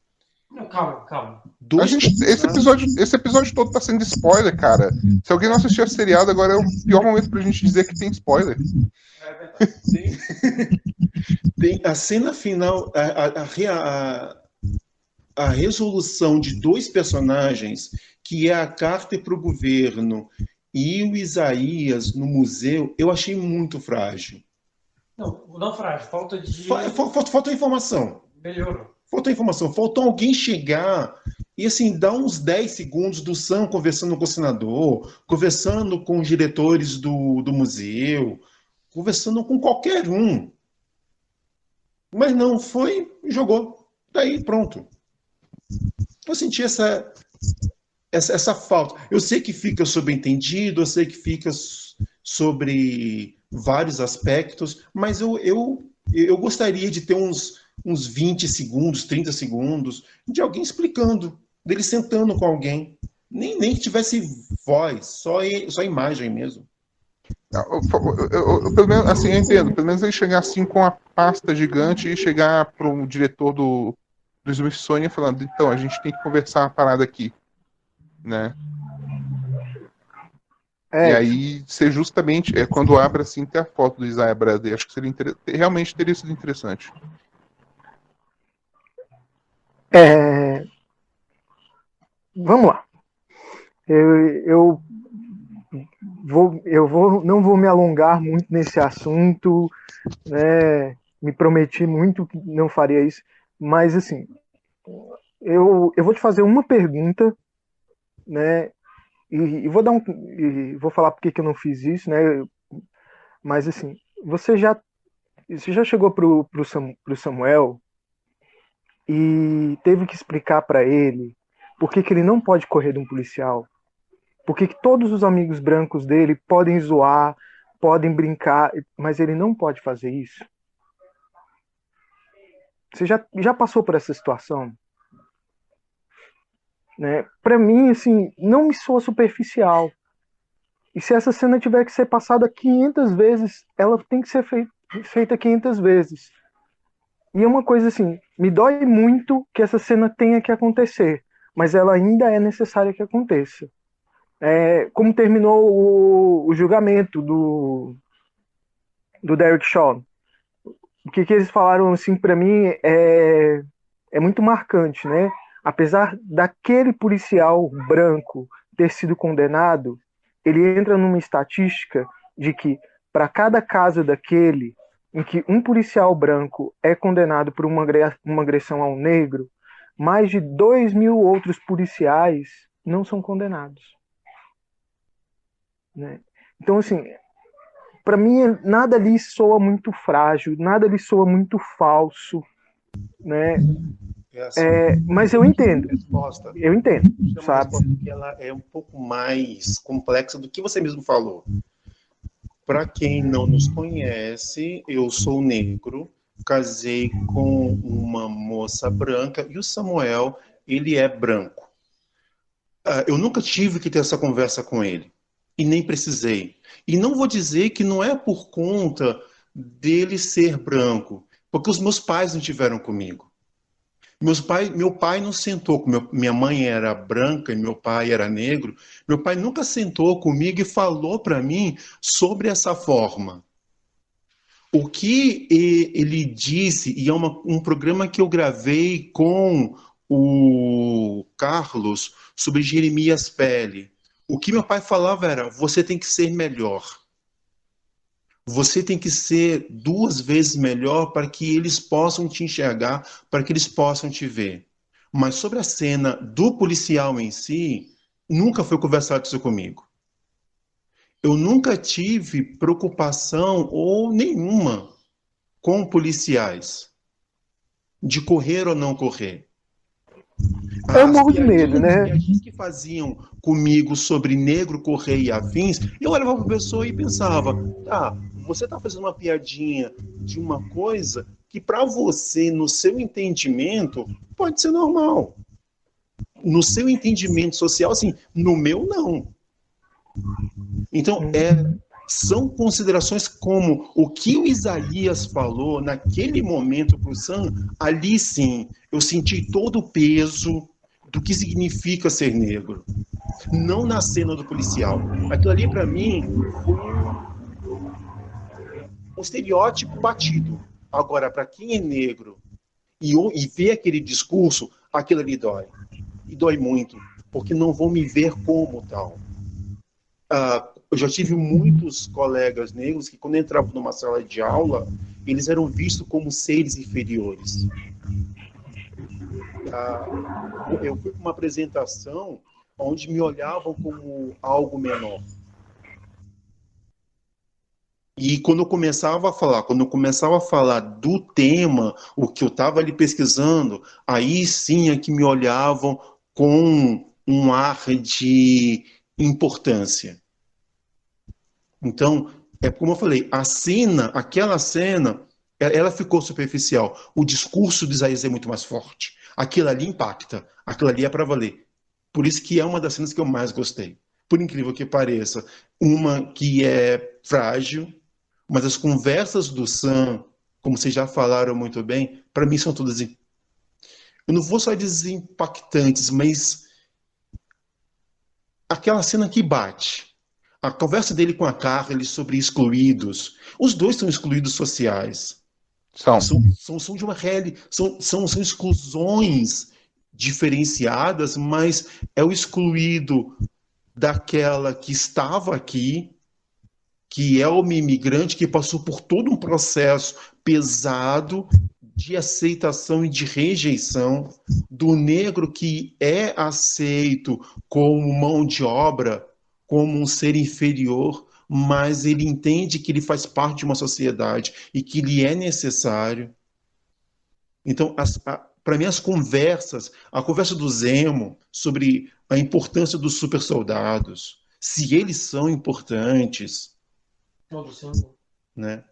S2: Não, calma.
S3: Esse episódio todo tá sendo spoiler, cara. Se alguém não assistiu a seriado, agora é o pior momento pra gente dizer que tem spoiler.
S2: É verdade.
S1: Tem a cena final, a resolução de 2 personagens, que é a Carter para o governo e o Isaías no museu, eu achei muito frágil.
S2: Não frágil, falta de...
S1: Faltou informação.
S2: Melhorou.
S1: Faltou informação. Faltou alguém chegar e, assim, dar uns 10 segundos do Sam conversando com o senador, conversando com os diretores do museu, conversando com qualquer um. Mas não, jogou. Daí, pronto. Eu senti essa falta. Eu sei que fica subentendido, eu sei que fica sobre vários aspectos, mas eu gostaria de ter uns 20 segundos, 30 segundos, de alguém explicando, dele sentando com alguém. Nem que tivesse voz, só imagem mesmo.
S3: Pelo menos, assim, eu entendo. Pelo menos ele chegar assim com a pasta gigante e chegar para o diretor do Smithsonian falando, então, a gente tem que conversar uma parada aqui, né? E aí, ser justamente, quando abre assim, ter a foto do Isaiah Bradley, acho que realmente teria sido interessante.
S4: Vamos lá. Eu não vou me alongar muito nesse assunto, né? Me prometi muito que não faria isso, mas assim, eu vou te fazer uma pergunta, né? E vou falar porque que eu não fiz isso, né? Mas assim, você já chegou pro Samuel e teve que explicar para ele por que ele não pode correr de um policial? Por que todos os amigos brancos dele podem zoar, podem brincar, mas ele não pode fazer isso? Você já passou por essa situação? Né? Para mim, assim, não me soa superficial. E se essa cena tiver que ser passada 500 vezes, ela tem que ser feita 500 vezes. E é uma coisa assim, me dói muito que essa cena tenha que acontecer, mas ela ainda é necessária que aconteça. Como terminou o julgamento do Derek Chauvin. O que eles falaram assim para mim é muito marcante, né? Apesar daquele policial branco ter sido condenado, ele entra numa estatística de que para cada caso daquele em que um policial branco é condenado por uma agressão ao negro, mais de 2.000 outros policiais não são condenados, né? Então, assim, para mim nada ali soa muito frágil, nada ali soa muito falso, né? Mas eu entendo. Eu entendo, sabe?
S1: Que ela é um pouco mais complexa do que você mesmo falou. Para quem não nos conhece, eu sou negro, casei com uma moça branca e o Samuel, ele é branco. Eu nunca tive que ter essa conversa com ele e nem precisei. E não vou dizer que não é por conta dele ser branco, porque os meus pais não tiveram comigo. Meu pai não sentou comigo. Minha mãe era branca e meu pai era negro. Meu pai nunca sentou comigo e falou para mim sobre essa forma. O que ele disse, e é um programa que eu gravei com o Carlos sobre Jeremias Pele. O que meu pai falava era: você tem que ser melhor. Você tem que ser 2 vezes melhor para que eles possam te enxergar, para que eles possam te ver. Mas sobre a cena do policial em si, nunca foi conversado isso comigo. Eu nunca tive preocupação ou nenhuma com policiais, de correr ou não correr.
S4: Eu morro de medo, né?
S1: As que faziam comigo sobre negro correr e afins, eu olhava para a pessoa e pensava: você está fazendo uma piadinha de uma coisa que para você, no seu entendimento, pode ser normal. No seu entendimento social, assim, no meu, não. Então, são considerações como o que o Isaías falou naquele momento para o Sam, ali sim, eu senti todo o peso do que significa ser negro. Não na cena do policial. Aquilo ali, para mim, foi um estereótipo batido. Agora, para quem é negro e vê aquele discurso, aquilo ali dói. E dói muito, porque não vão me ver como tal. Eu já tive muitos colegas negros que, quando entravam numa sala de aula, eles eram vistos como seres inferiores. Eu fui para uma apresentação onde me olhavam como algo menor. E quando eu começava a falar do tema, o que eu estava ali pesquisando, aí sim é que me olhavam com um ar de importância. Então, como eu falei, aquela cena, ela ficou superficial. O discurso de Isaías é muito mais forte. Aquilo ali impacta, aquilo ali é para valer. Por isso que é uma das cenas que eu mais gostei. Por incrível que pareça, uma que é frágil, mas as conversas do Sam, como vocês já falaram muito bem, para mim são todas, eu não vou só dizer impactantes, mas aquela cena que bate. A conversa dele com a Carly sobre excluídos. Os dois são excluídos sociais. São de uma são exclusões diferenciadas, mas é o excluído daquela que estava aqui, que é uma imigrante que passou por todo um processo pesado de aceitação e de rejeição, do negro que é aceito como mão de obra, como um ser inferior, mas ele entende que ele faz parte de uma sociedade e que ele é necessário. Então, para mim, a conversa do Zemo sobre a importância dos super soldados, se eles são importantes, né?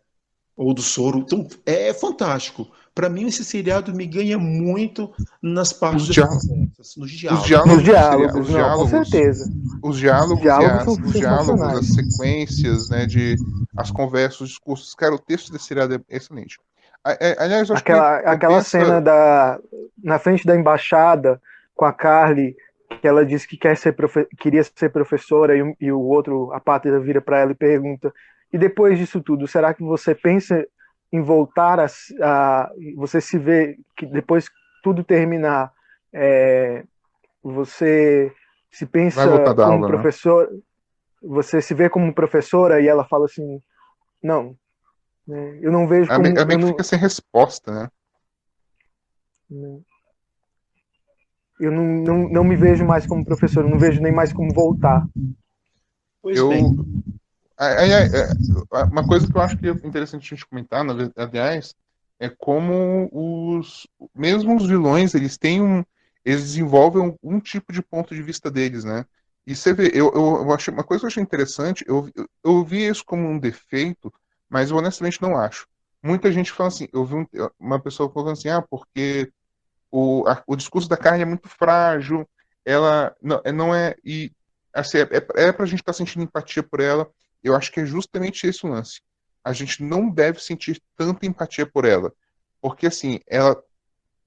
S1: Ou do Soro, então é fantástico. Para mim, esse seriado me ganha muito nas partes das conversas. protagonistas, nos
S3: Os
S1: diálogos.
S3: diálogos
S4: Nos
S3: do seriado,
S4: diálogos, não, com certeza.
S3: os diálogos,
S4: Diálogos são
S3: os diálogos,
S4: sensacionais.
S3: as sequências, né, as conversas, os discursos. Cara, o texto desse seriado é excelente. Aliás, eu acho que
S4: Aquela cena na frente da embaixada com a Carly, que ela disse que queria ser professora e o outro, a Pátria, vira para ela e pergunta: e depois disso tudo, será que você pensa em voltar você se vê que depois que tudo terminar, você se
S3: vai
S4: pensa
S3: voltar da
S4: como
S3: aula, né?
S4: professor, você se vê como professora? E ela fala assim: não, né, eu não vejo como
S3: A meio que fica sem resposta, né?
S4: eu não me vejo mais como professor, eu não vejo nem mais como voltar.
S1: Pois bem,
S3: Uma coisa que eu acho que é interessante a gente comentar, aliás, é como mesmo os vilões, eles desenvolvem um tipo de ponto de vista deles, né? E você vê, eu achei uma coisa que eu achei interessante, eu vi isso como um defeito, mas eu honestamente não acho. Muita gente fala assim, eu vi uma pessoa falando assim, porque o discurso da Carne é muito frágil, ela não é, e assim, pra gente estar sentindo empatia por ela. Eu acho que é justamente esse o lance. A gente não deve sentir tanta empatia por ela, porque assim, ela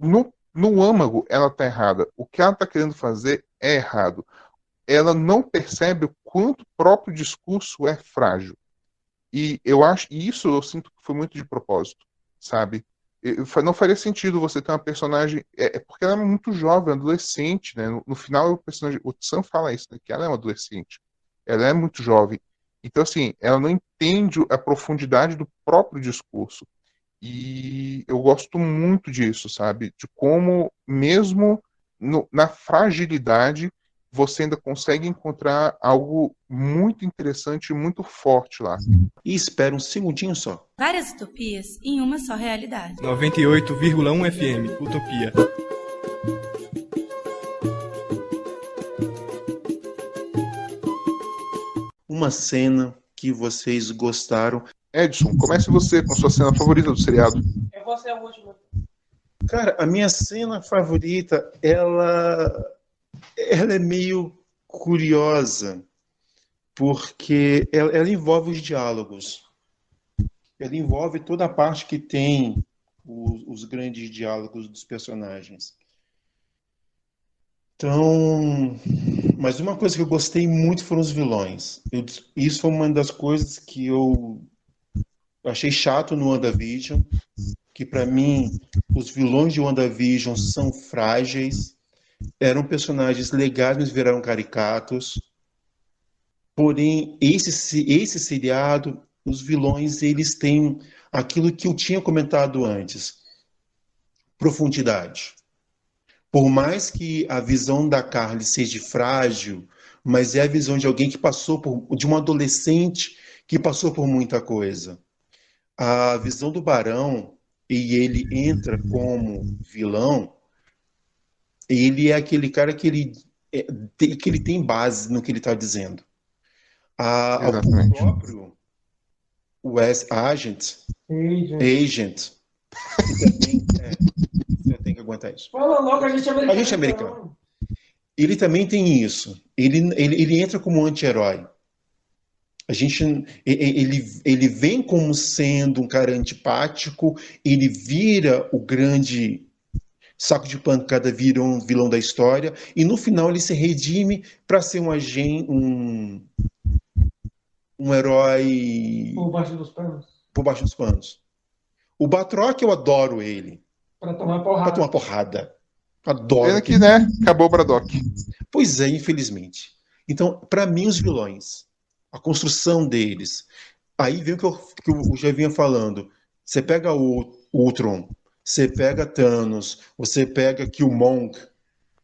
S3: no âmago ela tá errada. O que ela tá querendo fazer é errado. Ela não percebe o quanto o próprio discurso é frágil. E isso eu sinto que foi muito de propósito, sabe? Não faria sentido você ter uma personagem. Porque ela é muito jovem, adolescente, né? No final, o Sam fala isso, né? Que ela é uma adolescente. Ela é muito jovem. Então, assim, ela não entende a profundidade do próprio discurso. E eu gosto muito disso, sabe? De como, mesmo na fragilidade, você ainda consegue encontrar algo muito interessante e muito forte lá.
S1: e espera um segundinho só.
S5: Várias utopias em uma só realidade.
S6: 98,1 FM, Utopia.
S1: Uma cena que vocês gostaram.
S3: Edson, comece você com sua cena favorita do seriado.
S2: Eu vou ser a última.
S1: Cara, a minha cena favorita, ela é meio curiosa, porque ela envolve os diálogos. Ela envolve toda a parte que tem os grandes diálogos dos personagens. Então, mas uma coisa que eu gostei muito foram os vilões. Isso foi uma das coisas que eu achei chato no WandaVision, que para mim os vilões de WandaVision são frágeis, eram personagens legais, mas viraram caricatos. Porém, esse seriado, os vilões, eles têm aquilo que eu tinha comentado antes, profundidade. Por mais que a visão da Carly seja frágil, mas é a visão de alguém que de um adolescente que passou por muita coisa. A visão do Barão, e ele entra como vilão, ele é aquele cara que ele tem base no que ele está dizendo. O próprio West Agent, que também você tem que aguentar isso.
S2: Fala logo, a gente é americano.
S1: A gente é americano. Ele também tem isso. Ele entra como anti-herói. Ele vem como sendo um cara antipático, ele vira o grande saco de pancada, vira um vilão da história, e no final ele se redime para ser um agente, um herói
S2: Por baixo dos panos.
S1: por baixo dos panos. O Batroc, eu adoro ele.
S2: Pra tomar
S1: Pra tomar
S2: porrada.
S1: porrada. Adoro.
S3: Pena que, né? Acabou o Braddock.
S1: Pois é, infelizmente. Então, para mim, os vilões, a construção deles. Aí vem o que eu já vinha falando. Você pega o Ultron, você pega Thanos, você pega Killmonger.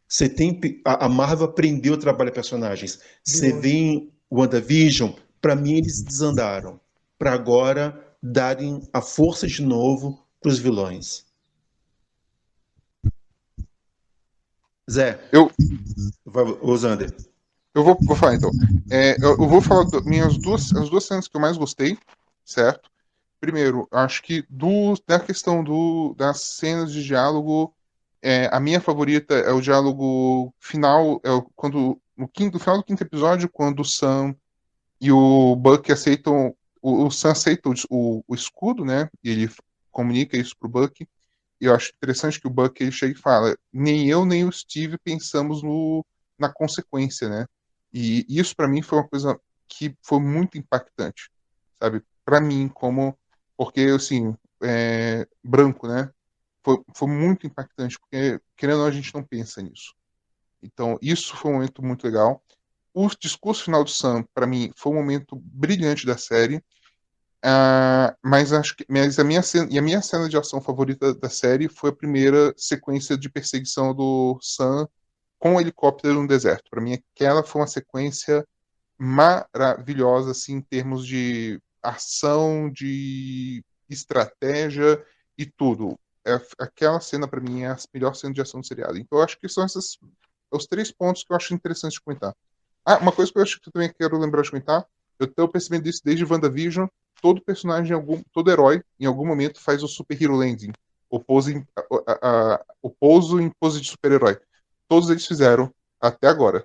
S1: Você tem a Marvel aprendeu a trabalhar personagens. Você vê em WandaVision, para mim eles desandaram. Para agora darem a força de novo para os vilões. Zé, ô Zander.
S3: Eu vou falar então. Eu vou falar as duas cenas que eu mais gostei, certo? Primeiro, acho que da questão das cenas de diálogo a minha favorita é o diálogo final, no final do quinto episódio, quando o Sam e o Buck aceitam, o Sam aceita o escudo, né? E ele comunica isso pro Buck. E eu acho interessante que o Buck ele chega e fala: nem eu nem o Steve pensamos na consequência, né? E isso para mim foi uma coisa que foi muito impactante, sabe? Para mim, porque assim, branco, né? Foi muito impactante, porque querendo ou não a gente não pensa nisso. Então isso foi um momento muito legal. O discurso final do Sam, para mim, foi um momento brilhante da série. Mas a minha cena de ação favorita da série foi a primeira sequência de perseguição do Sam com o helicóptero no deserto. Para mim, aquela foi uma sequência maravilhosa, assim, em termos de ação, de estratégia e tudo. Aquela cena, para mim, é a melhor cena de ação do seriado. Então, eu acho que são os 3 pontos que eu acho interessante de comentar. Uma coisa que eu acho que eu também quero lembrar de comentar, eu estou percebendo isso desde WandaVision. Todo personagem, todo herói, em algum momento, faz o super hero landing. O pouso em pose de super-herói. Todos eles fizeram até agora.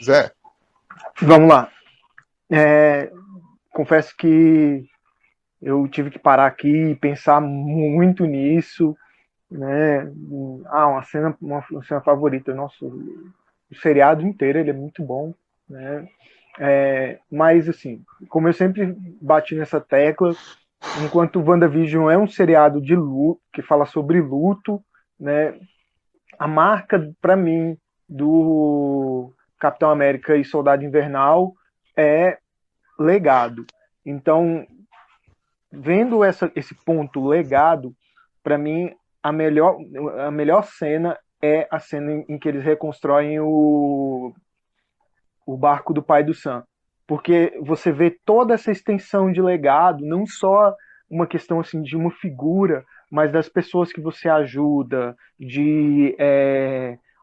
S3: Zé?
S4: Vamos lá. Confesso que eu tive que parar aqui e pensar muito nisso, né? Uma cena favorita. Nossa, o seriado inteiro ele é muito bom, né? Mas assim, como eu sempre bati nessa tecla, enquanto WandaVision é um seriado de luto, que fala sobre luto, né? A marca para mim do Capitão América e Soldado Invernal é legado. Então, vendo esse ponto legado, para mim a melhor cena é a cena em que eles reconstroem o barco do pai do Sam. Porque você vê toda essa extensão de legado, não só uma questão assim de uma figura, mas das pessoas que você ajuda,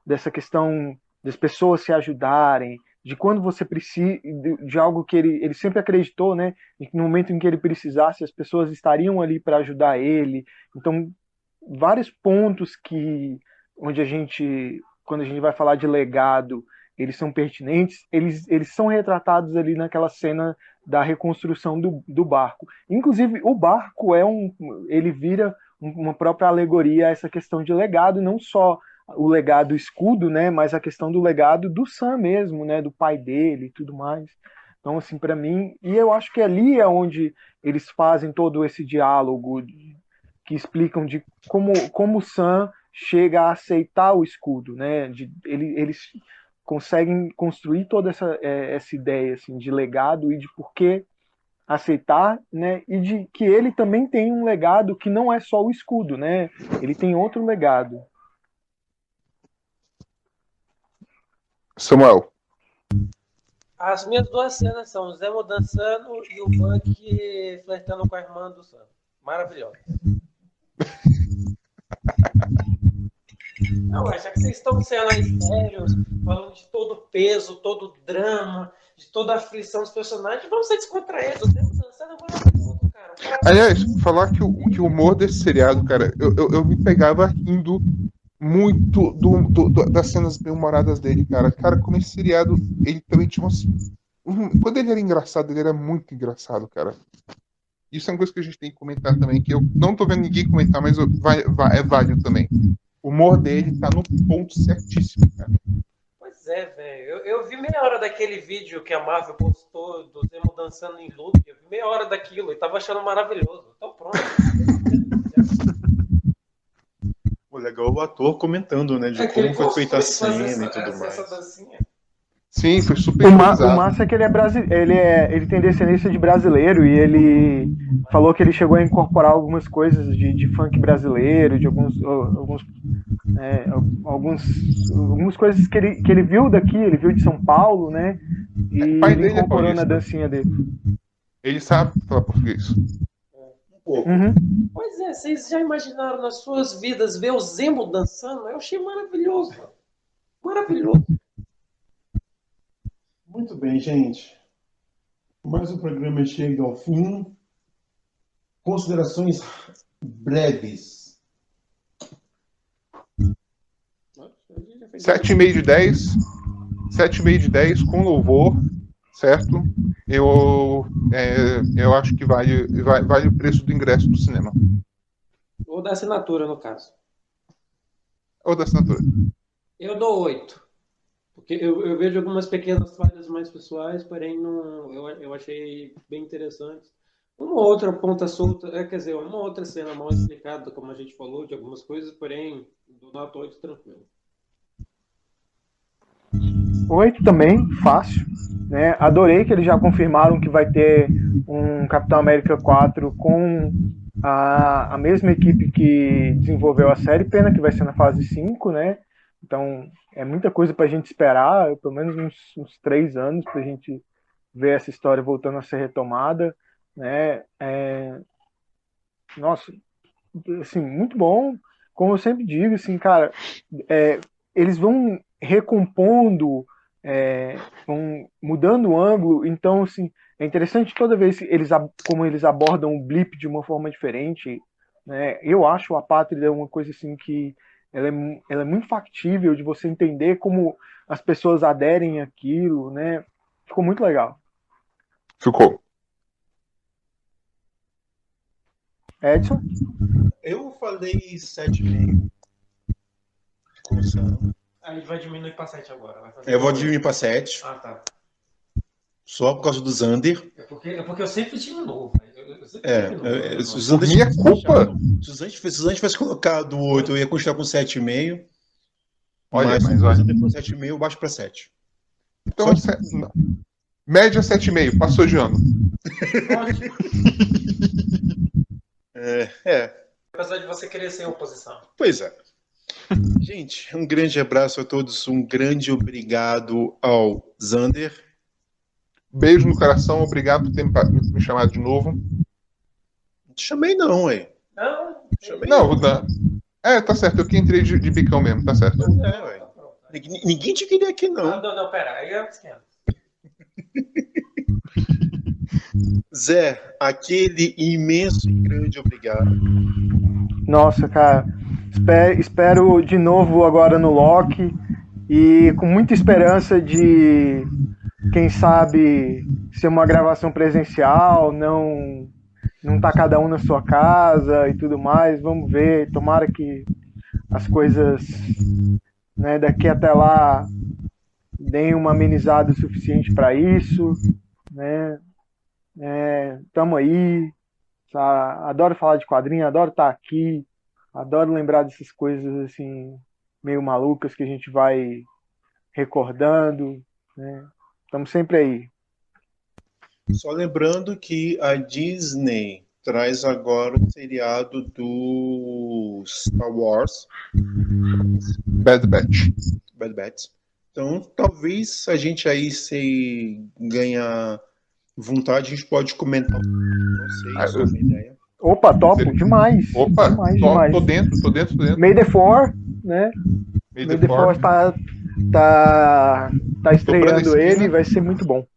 S4: dessa questão das pessoas se ajudarem, de quando você precisa de algo que ele sempre acreditou, né? No momento em que ele precisasse, as pessoas estariam ali para ajudar ele. Então, vários pontos onde quando a gente vai falar de legado, eles são pertinentes, eles são retratados ali naquela cena da reconstrução do barco. Inclusive, o barco ele vira uma própria alegoria a essa questão de legado, não só o legado escudo, né, mas a questão do legado do Sam mesmo, né, do pai dele e tudo mais. Então, assim, para mim, e eu acho que ali é onde eles fazem todo esse diálogo que explicam de como o Sam chega a aceitar o escudo, né? Eles conseguem construir toda essa ideia assim, de legado e de por que aceitar, né? E de que ele também tem um legado que não é só o escudo, né? Ele tem outro legado.
S3: Samuel.
S2: As minhas 2 cenas são o Zemo dançando e o Buck flertando com a irmã do Sam. Maravilhoso. Não, já que vocês estão sendo aí sérios, falando de todo o peso, todo o drama, de toda a aflição dos personagens, vamos ser descontraídos. O Zemo dançando é maravilhoso, cara.
S3: Aliás, falar que o humor desse seriado, cara, eu me pegava rindo muito das cenas bem-humoradas dele, cara. Cara, como esse seriado, ele também tinha quando ele era engraçado, ele era muito engraçado, cara. Isso é uma coisa que a gente tem que comentar também, que eu não tô vendo ninguém comentar, mas é válido também. O humor dele tá no ponto certíssimo, cara.
S2: Pois é, velho. Eu vi meia hora daquele vídeo que a Marvel postou do Zemo dançando em loop. Eu vi meia hora daquilo e tava achando maravilhoso. Então pronto.
S1: O legal é o ator comentando, né? De como foi feita a cena e tudo mais.
S2: Essa dancinha.
S3: Sim, foi super
S4: O massa é que ele tem descendência de brasileiro e ele falou que ele chegou a incorporar algumas coisas de funk brasileiro, de algumas coisas que ele viu daqui, ele viu de São Paulo, né? E ele incorporou na dancinha dele.
S3: Ele sabe falar português.
S1: Um pouco.
S4: Uhum.
S2: Pois é, vocês já imaginaram nas suas vidas ver o Zemo dançando? Eu achei maravilhoso. Maravilhoso.
S1: Muito bem, gente. Mais um programa chega ao fim. Considerações breves.
S3: 7,5 de 10. 7,5 de 10 com louvor, certo? Eu acho que vale o preço do ingresso do cinema.
S2: Ou da assinatura, no caso.
S3: Ou da assinatura.
S2: Eu dou 8. Porque eu vejo algumas pequenas falhas mais pessoais, porém não, eu achei bem interessante. Uma outra ponta solta, quer dizer, uma outra cena mal explicada, como a gente falou, de algumas coisas, porém, do nota 8 tranquilo.
S4: 8 também, fácil. Né? Adorei que eles já confirmaram que vai ter um Capitão América 4 com a mesma equipe que desenvolveu a série, pena que vai ser na fase 5, né? Então é muita coisa pra gente esperar, pelo menos uns 3 anos pra gente ver essa história voltando a ser retomada, né? Nossa, assim, muito bom. Como eu sempre digo, assim, cara, eles vão recompondo, vão mudando o ângulo, então, assim, é interessante toda vez como eles abordam o blip de uma forma diferente, né? Eu acho a Pátria uma coisa, assim, que ela é muito factível de você entender como as pessoas aderem àquilo, né? Ficou muito legal.
S3: Ficou.
S4: Edson?
S1: Eu falei 7,5. Começando.
S2: A gente vai diminuir para 7 agora.
S1: Eu vou diminuir para 7.
S2: Ah, tá.
S1: Só por causa do Zander.
S2: É porque eu sempre diminuo.
S1: Se o Zander
S3: Minha culpa.
S1: Se o Zander tivesse colocado 8, eu ia continuar com 7,5.
S3: Olha,
S1: mas
S3: mas
S1: se o
S3: olha.
S1: Zander for 7,5, eu baixo para 7.
S3: Então, não. Média 7,5, passou de ano.
S2: Ótimo. Apesar de você querer ser oposição.
S1: Pois é. Gente, um grande abraço a todos, um grande obrigado ao Zander.
S3: Beijo no coração, obrigado por ter me chamado de novo.
S1: Não te chamei não, ué.
S3: Não, tá certo, eu que entrei de bicão mesmo, tá certo.
S1: Ué. Ninguém te queria aqui, não.
S2: Não, pera, aí é esquema.
S1: Zé, aquele imenso e grande obrigado.
S4: Nossa, cara, espero de novo agora no Loki e com muita esperança de, quem sabe, ser uma gravação presencial, não tá cada um na sua casa e tudo mais. Vamos ver, tomara que as coisas, né, daqui até lá deem uma amenizada suficiente para isso, né? Tamo aí. Adoro falar de quadrinho, adoro estar aqui, adoro lembrar dessas coisas assim meio malucas que a gente vai recordando, né? Estamos sempre aí.
S1: Só lembrando que a Disney traz agora o seriado do Star Wars,
S3: Bad Batch.
S1: Então, talvez a gente aí, se ganhar vontade, a gente pode comentar. Não sei, só uma ideia.
S4: Opa, topo, demais.
S3: Opa,
S4: demais.
S3: Tô dentro.
S4: May the Four, né? May the Four tá estreando ele, vai ser muito bom.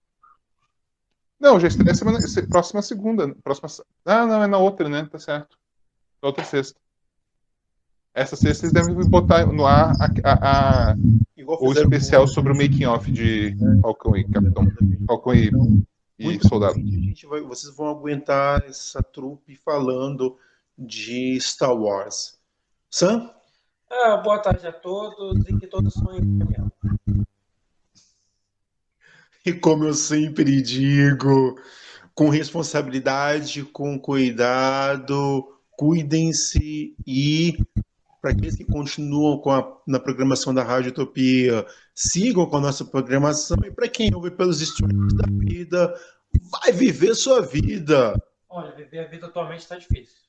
S3: Não, já estreia próxima segunda. Não, é na outra, né? Tá certo. Na outra sexta. Essa sexta eles devem botar no ar o especial sobre o making off de Falcão e Capitão. Falcão e Soldado.
S1: Vocês vão aguentar essa trupe falando de Star Wars. Sam?
S2: Boa tarde a todos e que todos sonhem com
S1: E como eu sempre digo, com responsabilidade, com cuidado, cuidem-se e para aqueles que continuam na programação da Rádio Utopia, sigam com a nossa programação e para quem ouve pelos streams da vida, vai viver sua vida.
S2: Olha, viver a vida atualmente está difícil.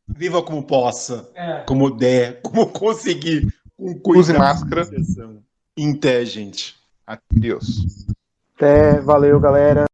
S1: Viva como possa, como der, como conseguir, com cuidado.
S3: Use máscara.
S1: Em té, gente.
S3: Adeus.
S4: Até, valeu, galera.